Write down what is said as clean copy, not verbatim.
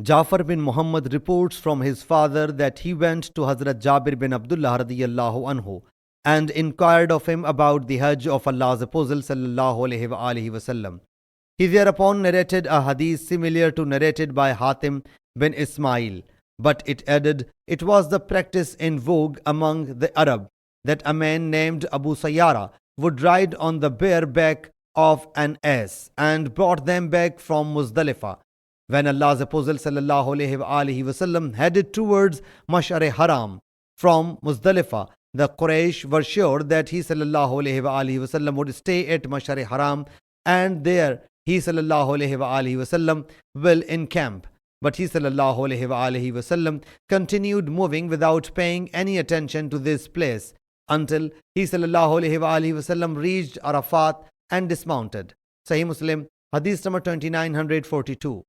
Jafar bin Muhammad reports from his father that he went to Hazrat Jabir bin Abdullah radiyallahu anhu and inquired of him about the Hajj of Allah's Apostle sallallahu alaihi wasallam. He thereupon narrated a hadith similar to narrated by Hatim bin Ismail, but it added, it was the practice in vogue among the Arab that a man named Abu Sayyara would ride on the bare back of an ass and brought them back from Muzdalifah. When Allah's Apostle sallallahu alaihi wasallam headed towards Mash'ar Haram from Muzdalifah, the Quraysh were sure that he sallallahu alaihi wasallam would stay at Mash'ar Haram and there he sallallahu alaihi wasallam will encamp. But he sallallahu alaihi wasallam continued moving without paying any attention to this place until he sallallahu alaihi wasallam reached Arafat and dismounted. Sahih Muslim Hadith number 2942.